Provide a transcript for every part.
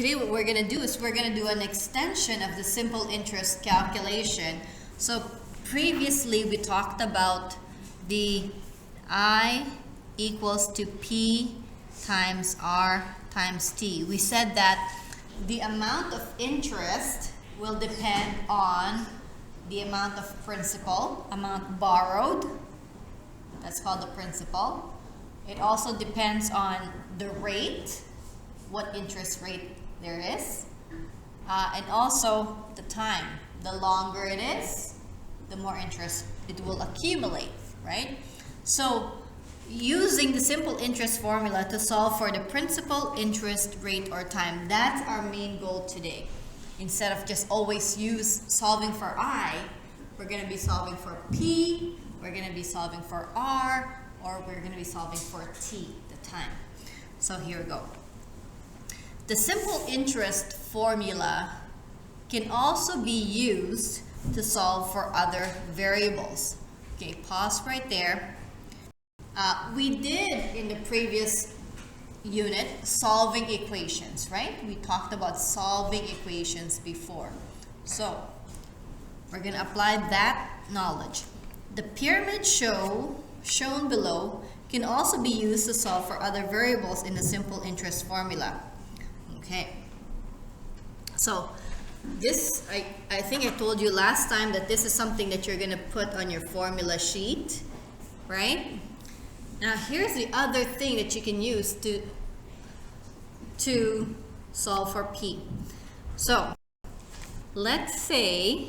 today what we're going to do is we're going to do an extension of the simple interest calculation. So previously we talked about the I equals to P times R times T. We said that the amount of interest will depend on the amount of principal, amount borrowed. That's called the principal. It also depends on the rate, what interest rate there is, and also the time. The longer it is, the more interest it will accumulate, right? So using the simple interest formula to solve for the principal, interest, rate, or time, that's our main goal today. Instead of just always solving for I, we're going to be solving for P, we're going to be solving for R, or we're going to be solving for T, the time. So here we go. The simple interest formula can also be used to solve for other variables. Okay, pause right there. We did in the previous unit solving equations, right? We talked about solving equations before. So we're going to apply that knowledge. The pyramid shown below can also be used to solve for other variables in the simple interest formula. Okay. So this, I think I told you last time that this is something that you're going to put on your formula sheet, right? Now here's the other thing that you can use to solve for P. So let's say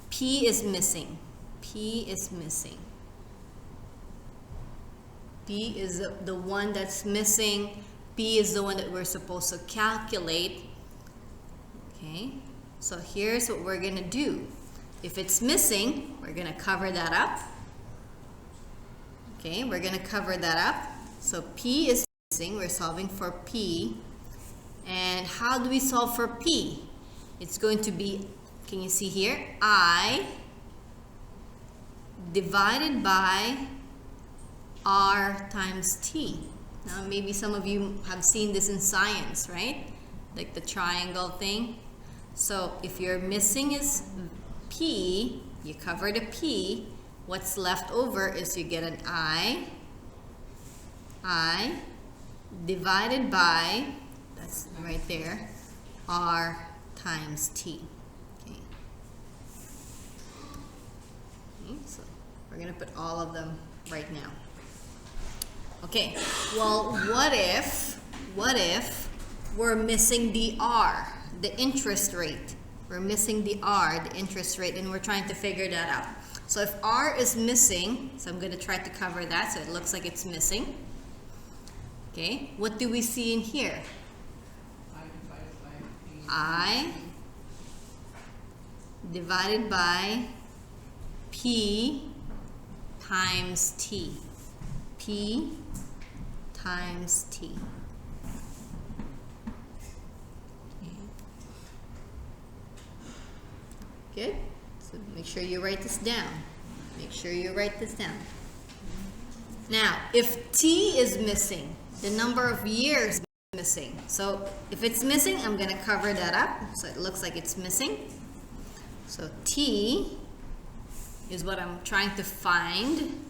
P is missing. P is missing. P is the one that's missing. P is the one that we're supposed to calculate. Okay, so here's what we're going to do. If it's missing, we're going to cover that up. Okay, we're going to cover that up. So P is missing. We're solving for P. And how do we solve for P? It's going to be, can you see here? I divided by R times T. Now maybe some of you have seen this in science, right? Like the triangle thing. So if you're missing is P, you cover the P. What's left over is you get an I divided by, that's right there, R times T. Okay. Okay, so we're going to put all of them right now. Okay, well, what if we're missing the R, the interest rate? We're missing the R, the interest rate, and we're trying to figure that out. So if R is missing, so I'm going to try to cover that so it looks like it's missing. Okay, what do we see in here? I divided by P times T. P times T. Good. So make sure you write this down. Make sure you write this down. Now, if T is missing, the number of years is missing. So if it's missing, I'm going to cover that up. So it looks like it's missing. So T is what I'm trying to find,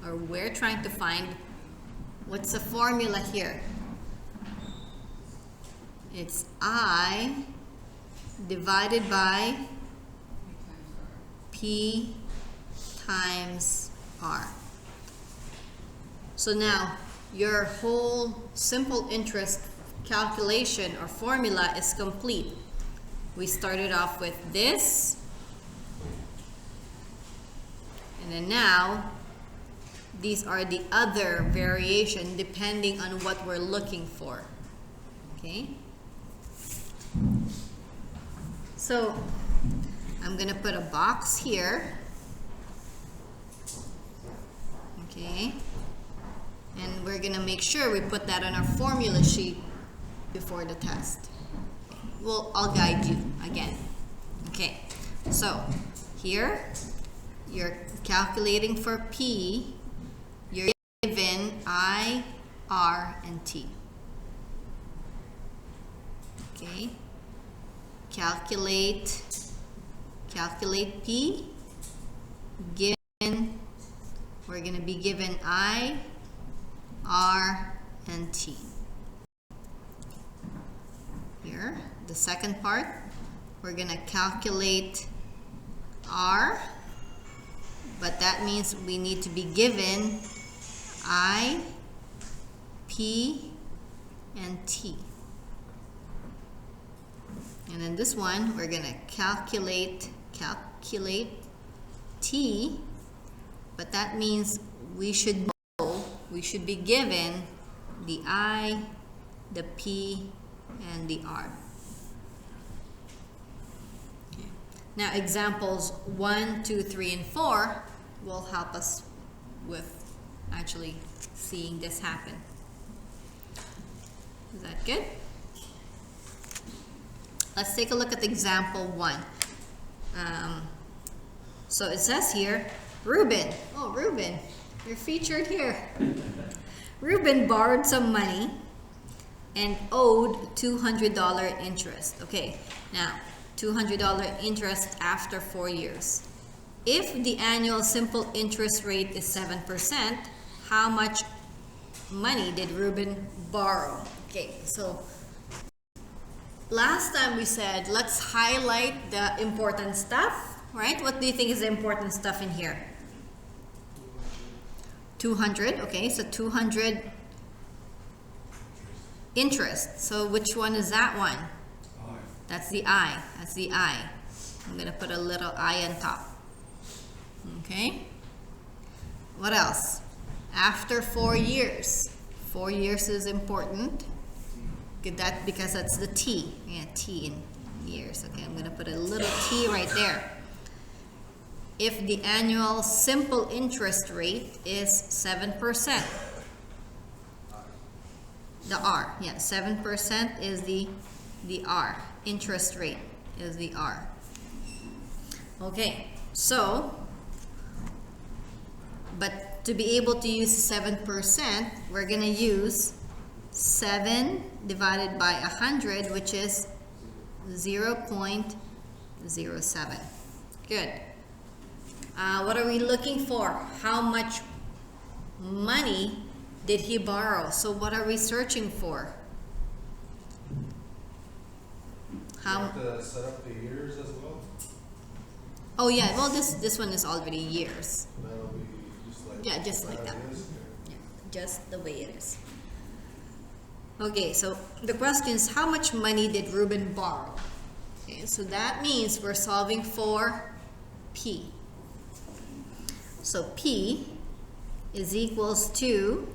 or we're trying to find. What's the formula here? It's I divided by P times R. So now your whole simple interest calculation or formula is complete. We started off with this, and then now these are the other variation depending on what we're looking for. Okay? So I'm going to put a box here. Okay? And we're going to make sure we put that on our formula sheet before the test. Well, I'll guide you again. Okay, so here you're calculating for P. You're given I R, and T. Okay. Calculate P. Given, we're going to be given I, R, and T. Here, the second part, we're going to calculate R, but that means we need to be given I, P, and T. And then this one, we're going to calculate T, but that means we should be given the I, the P, and the R. Okay. Now examples 1, 2, 3, and 4 will help us with actually seeing this happen. Is that good? Let's take a look at example 1. So it says here, Reuben. Oh, Reuben, you're featured here. Reuben borrowed some money and owed $200 interest. Okay, now $200 interest after 4 years. If the annual simple interest rate is 7%, how much money did Reuben borrow? Okay, so last time we said let's highlight the important stuff, right? What do you think is the important stuff in here? 200, okay, so 200 interest. So which one is that one? That's the I. That's the I. I'm going to put a little I on top. Okay. What else? After 4 years. 4 years is important. Get that because that's the T. Yeah, T in years. Okay, I'm going to put a little T right there. If the annual simple interest rate is 7%. The R, yeah, 7% is the R. Interest rate is the R. Okay, so, but to be able to use 7%, we're going to use 7 divided by 100, which is 0.07. Good. What are we looking for? How much money did he borrow? So what are we searching for? How? You have to set up the years as well? Oh yeah, well this one is already years. That'll be just like, yeah, just like that. Yeah, just the way it is. Okay, so the question is, how much money did Reuben borrow? Okay, so that means we're solving for P. So P is equals to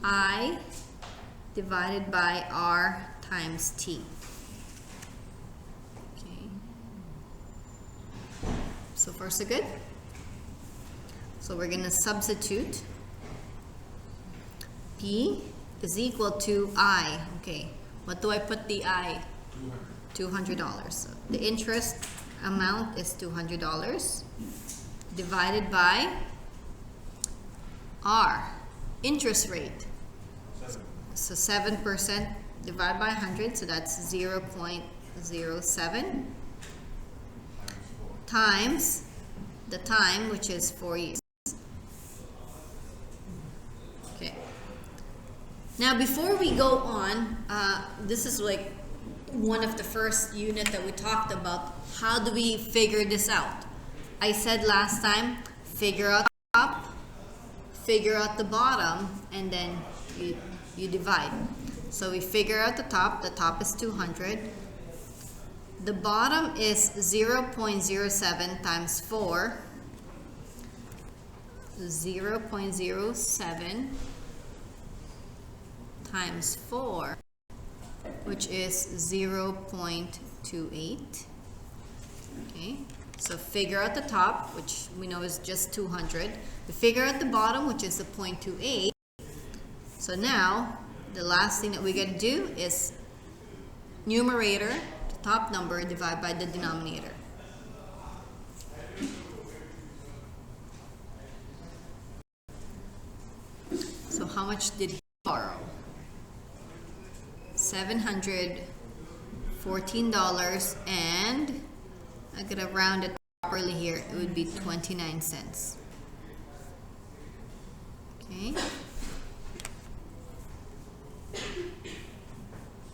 I divided by R times T. Okay. So far so good? So we're going to substitute. P is equal to I. Okay. What do I put the I? $200. So the interest amount is $200 divided by R, interest rate. So 7% divided by 100, so that's 0.07 times the time, which is 4 years. Okay. Now before we go on, this is like one of the first unit that we talked about. How do we figure this out? I said last time, figure out the top, figure out the bottom, and then you divide. So we figure out the top is 200. The bottom is 0.07 times 4. 0.07 times 4, which is 0.28. Okay, so figure out the top, which we know is just 200. We figure out the bottom, which is the 0.28. So now, the last thing that we got to do is numerator, the top number, divide by the denominator. So how much did he $714, and I gotta round it properly here. It would be 29 cents. Okay.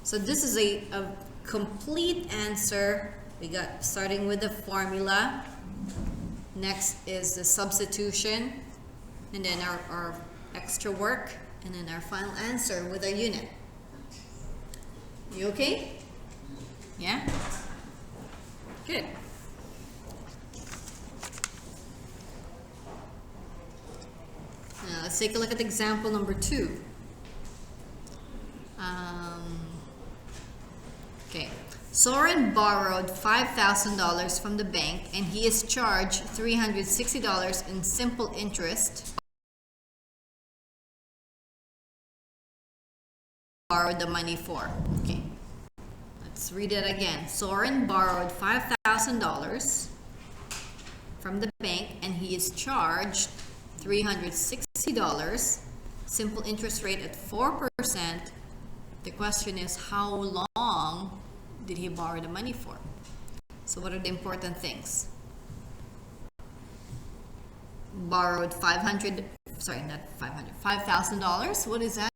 So this is a complete answer. We got starting with the formula. Next is the substitution, and then our extra work, and then our final answer with our unit. You okay? Yeah? Good. Now let's take a look at example number 2. Okay. Soren borrowed $5,000 from the bank, and he is charged $360 in simple interest. Borrowed the money for. Okay. Let's read it again. Soren borrowed $5,000 from the bank, and he is charged $360, simple interest rate at 4%. The question is, how long did he borrow the money for? So what are the important things? Borrowed $5,000. What is that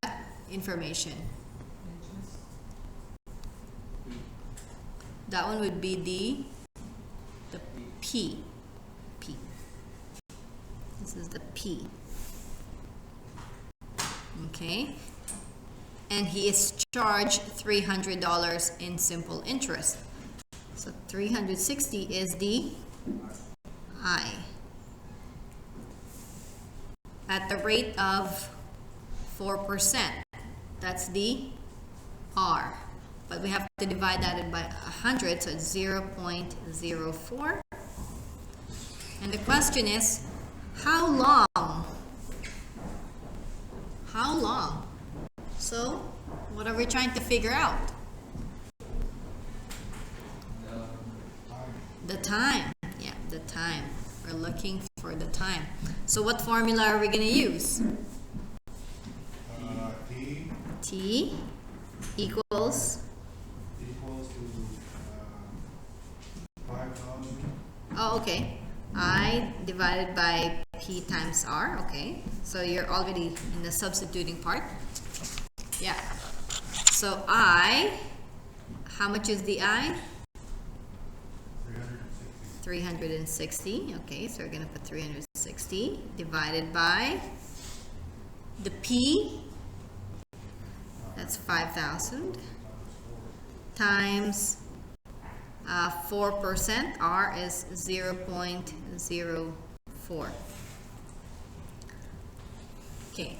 information? That one would be the P. This is the P. Okay. And he is charged $300 in simple interest. So 360 is the I. At the rate of 4%, that's the R. But we have to divide that by 100, so it's 0.04. And the question is, how long? How long? So, what are we trying to figure out? The time. Yeah, the time. We're looking for the time. So what formula are we going to use? T equals to 5,000. Oh, okay. I divided by P times R. Okay. So you're already in the substituting part. Yeah. So I, how much is the I? 360. Okay, so we're going to put 360 divided by the P, that's 5,000, times 4%, R is 0.04. Okay,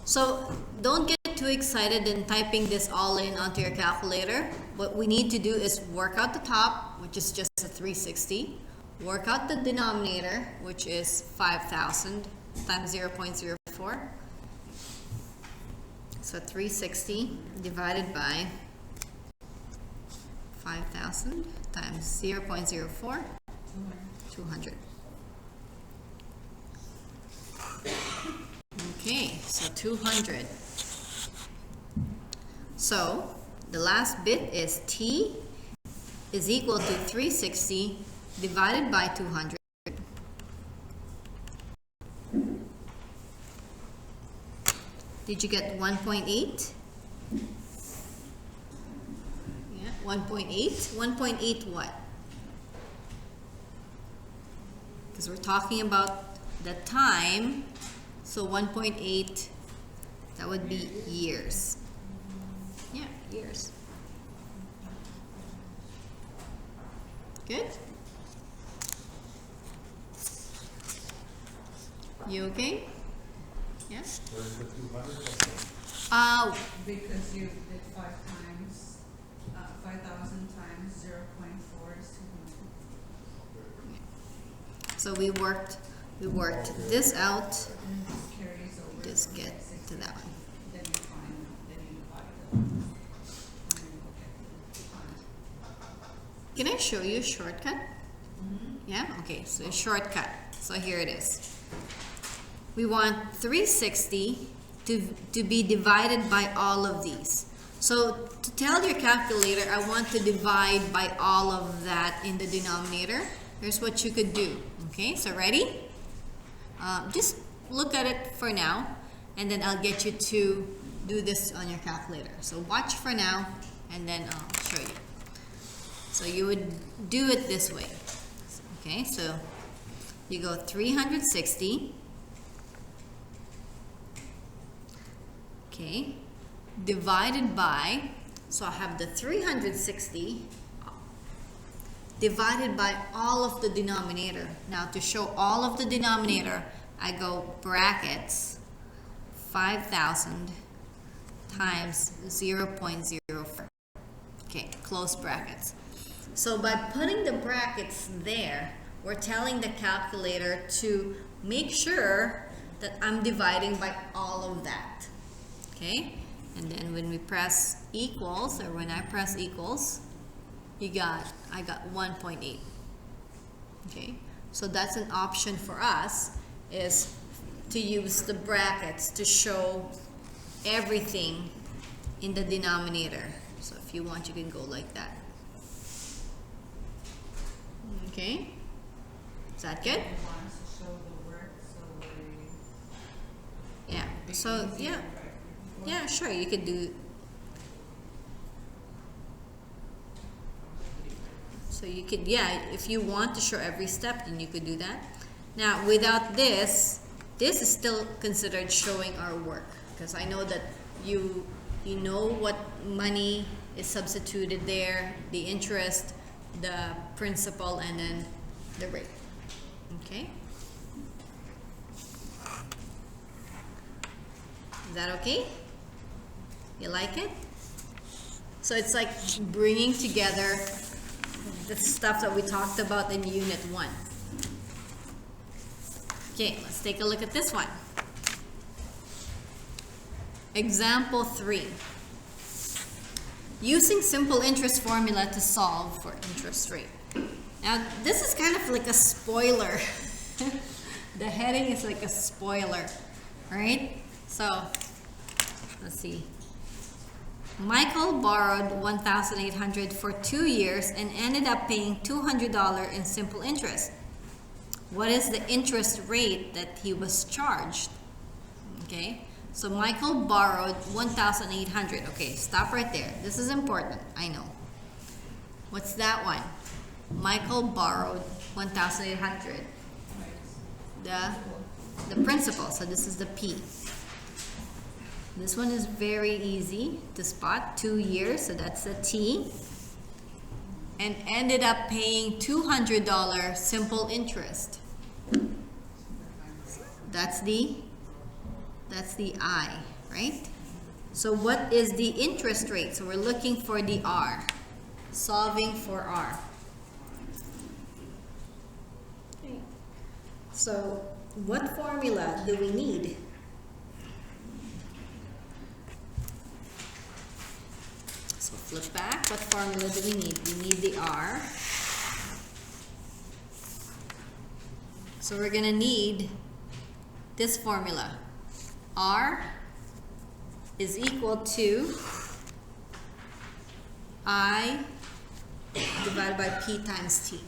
so don't get too excited in typing this all in onto your calculator. What we need to do is work out the top, which is just a 360, work out the denominator, which is 5,000 times 0.04. So 360 divided by 5,000 times 0.04, 200. Okay, so 200. So the last bit is T is equal to 360 divided by 200. Did you get 1.8? Yeah, 1.8. 1.8 what? Because we're talking about the time. So 1.8, that would be years. Yeah, years. Good? You okay? Yeah? Where's the 200? Because you did 5 times, 5,000 times 0.4 is 200. So we worked this out. And this carries over. Just get to that one. Then you find, then you divide it. And then you look at the time. Can I show you a shortcut? Mm-hmm. Yeah? Okay, so a shortcut. So here it is. We want 360 to be divided by all of these. So to tell your calculator, I want to divide by all of that in the denominator. Here's what you could do. Okay, so ready? Just look at it for now, and then I'll get you to do this on your calculator. So watch for now, and then I'll show you. So you would do it this way. Okay, so you go 360. Okay, divided by, so I have the 360 divided by all of the denominator. Now to show all of the denominator, I go brackets 5,000 times 0.04. Okay, close brackets. So by putting the brackets there, we're telling the calculator to make sure that I'm dividing by all of that. Okay, and then when we press equals, or when I press equals, I got 1.8. Okay, so that's an option for us, is to use the brackets to show everything in the denominator. So if you want, you can go like that. Okay, is that good? You want us to show the work, so we. Yeah, so yeah, sure, you could do. So you could, yeah, if you want to show every step, then you could do that. Now, without this is still considered showing our work, because I know that you know what money is substituted there, the interest, the principal, and then the rate. Okay? Is that okay? You like it? So it's like bringing together the stuff that we talked about in Unit 1. Okay, let's take a look at this one. Example 3. Using simple interest formula to solve for interest rate. Now, this is kind of like a spoiler. The heading is like a spoiler, right? So, let's see. Michael borrowed $1,800 for 2 years and ended up paying $200 in simple interest. What is the interest rate that he was charged? Okay, so Michael borrowed $1,800. Okay, stop right there. This is important, I know. What's that one? Michael borrowed $1,800. The principal, so this is the P. This one is very easy to spot. 2 years, so that's the T. And ended up paying $200 simple interest. That's the I, right? So what is the interest rate? So we're looking for the R. Solving for R. Okay. So what formula do we need? So flip back. What formula do we need? We need the R. So we're going to need this formula. R is equal to I divided by P times T.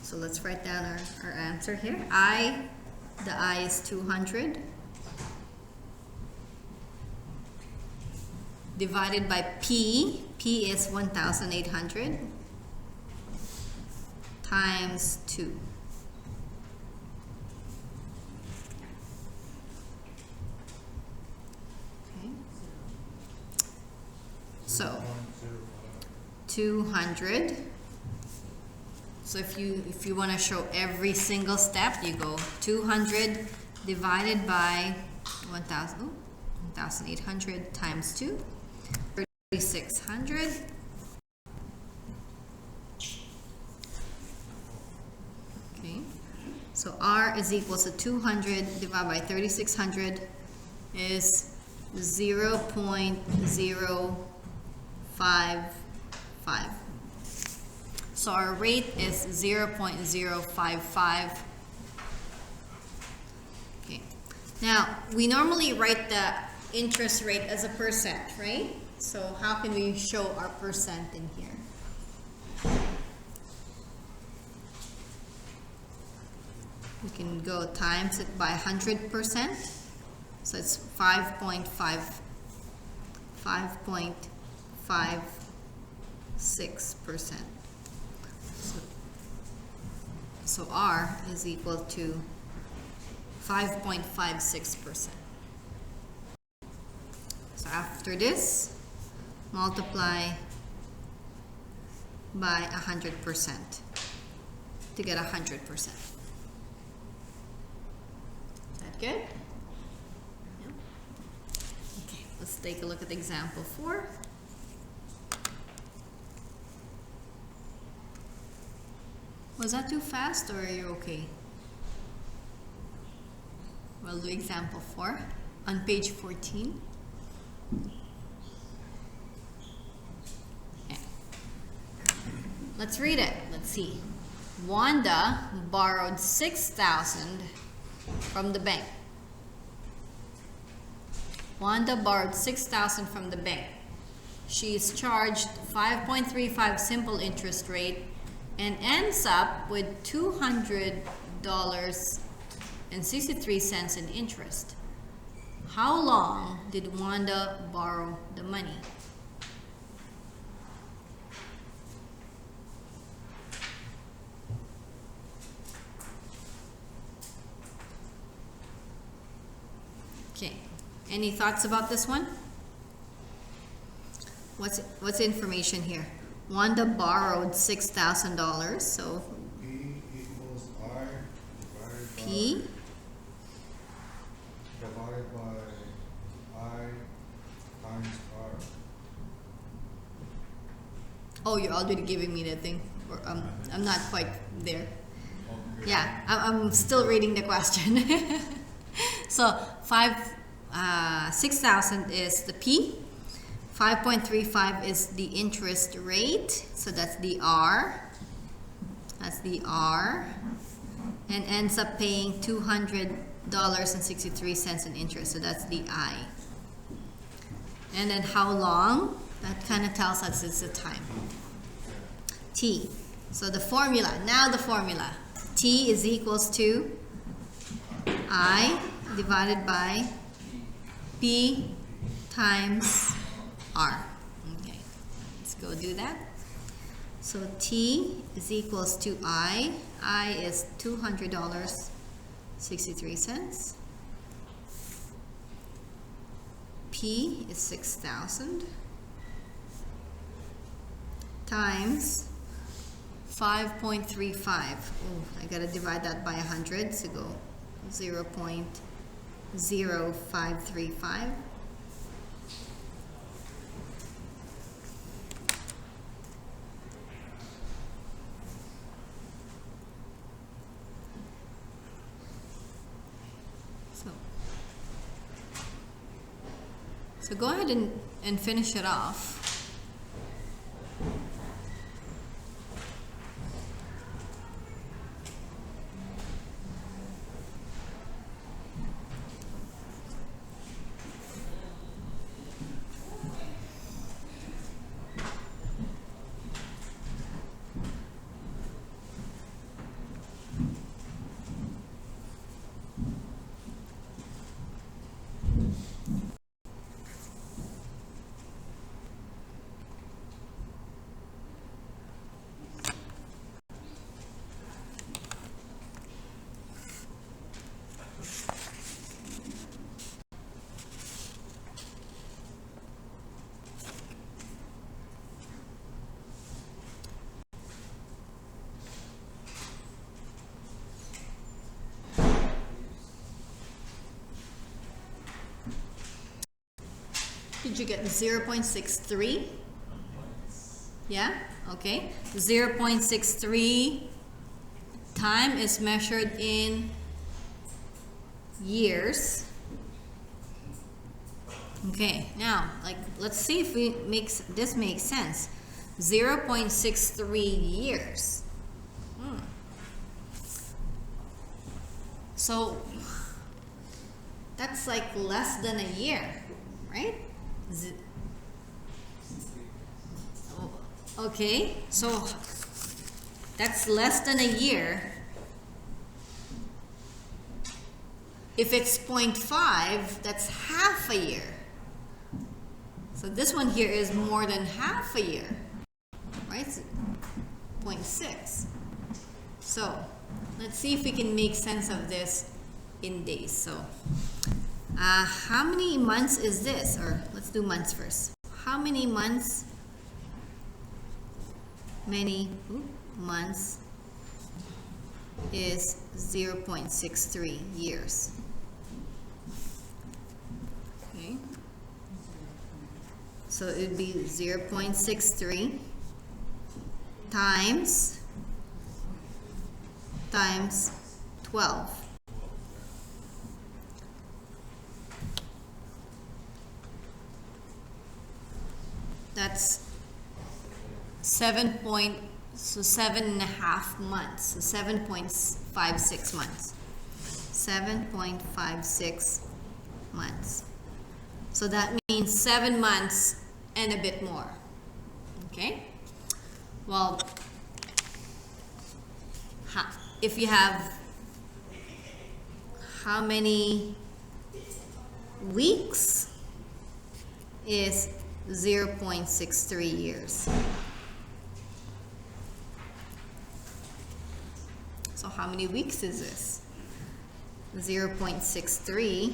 So let's write down our answer here. The I is 200 divided by P. P is 1,800 times 2. Okay. So 200. So if you want to show every single step, you go 200 divided by 1,800 times 2, 3,600. Okay, so R is equal to 200 divided by 3,600 is 0.0 0.055. So our rate is 0.055. Okay. Now, we normally write the interest rate as a percent, right? So how can we show our percent in here? We can go times it by 100%. So it's 5.56%. So R is equal to 5.56%. So after this, multiply by 100% to get 100%. Is that good? Yeah. Okay, let's take a look at example 4. Was that too fast or are you okay? We'll do example 4 on page 14. Okay. Let's read it. Let's see. Wanda borrowed $6,000 from the bank. Wanda borrowed $6,000 from the bank. She is charged 5.35 simple interest rate and ends up with $200.63 in interest. How long did Wanda borrow the money? Okay, any thoughts about this one? What's the information here? Wanda borrowed $6,000, so P equals I divided by. P Divided by I times R. Oh, you're already giving me the thing. Or, I'm not quite there. Okay. Yeah, I'm still reading the question. So 6,000 is the P. 5.35 is the interest rate. So that's the R. That's the R. And ends up paying $200.63 in interest. So that's the I. And then how long? That kind of tells us it's the time. T. So the formula, now the formula. T is equals to I divided by P times R. Okay, let's go do that. So T is equals to I. I is $200.63. P is 6,000 times 5.35. Oh, I gotta divide that by 100, so go 0.0535. So go ahead and finish it off. Did you get 0.63? Yeah? Okay. 0.63 time is measured in years. Okay, now, like, let's see if this makes sense. 0.63 years. So, that's like less than a year, right? Okay, so that's less than a year. If it's 0.5, that's half a year. So this one here is more than half a year, right? 0.6. So let's see if we can make sense of this in days. So how many months is this? Or let's do months first. How many months? Months is 0.63 years. Okay. So it would be 0.63 times 12. That's 7.5 months. So 7.56 months. 7.56 months. So that means 7 months and a bit more. Okay? Well, if you have how many weeks is 0.63 years. So how many weeks is this? 0.63.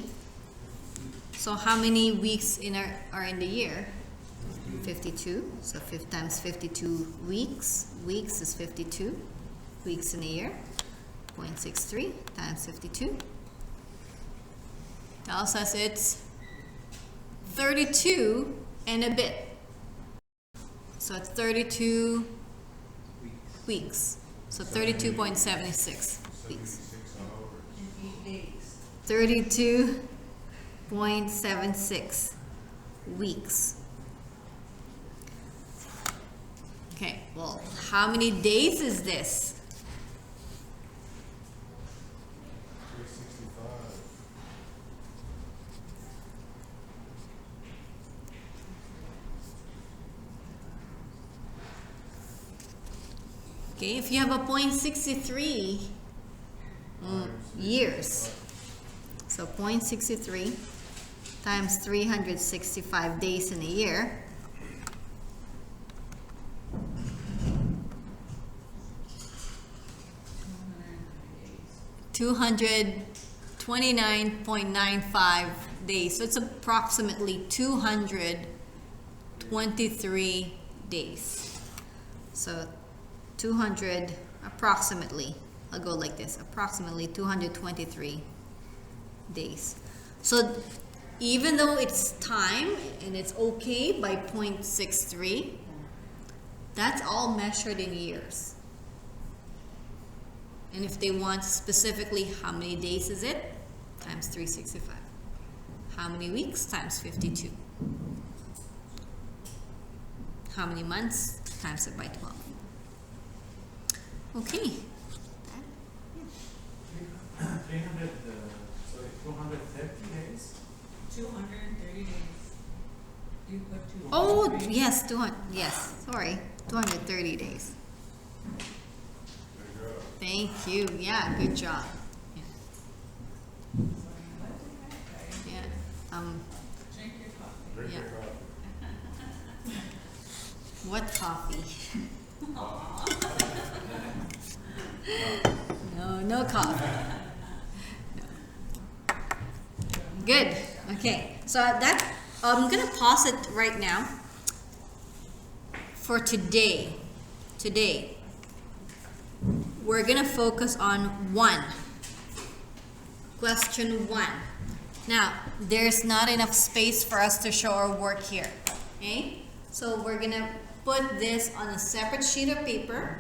So how many weeks are in the year? 52. So 5 times 52 weeks. Weeks is 52 weeks in a year. 0.63 times 52. Tells us it's 32 and a bit. So it's 32 weeks. So 32.76 weeks. 32.76 weeks. Okay, well, how many days is this? 365. Okay, if you have a 0.63 years, so 0.63 times 365 days in a year, $229.95 days. So it's approximately 223 days. So 200 approximately, I'll go like this, approximately 223 days. So even though it's time and it's okay by 0.63, that's all measured in years. And if they want specifically how many days is it, times 365. How many weeks, times 52. How many months, times it by 12. Okay. 230 days? 230 days. You put 230. Oh, yes, 200. Yes, sorry. 230 days. Thank you. Yeah, good job. Yeah. Yeah. Drink your coffee. Drink Yeah. your coffee. What coffee? No coffee. No. Good. Okay. So I'm gonna pause it right now. For today, we're gonna focus on question 1. Now, there's not enough space for us to show our work here. Okay? So we're gonna put this on a separate sheet of paper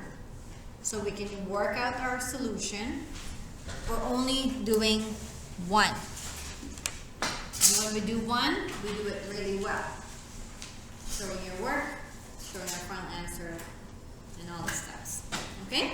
so we can work out our solution. We're only doing 1. And what when we do one, we do it really well. Showing your work, showing our final answer, and all the steps. Okay?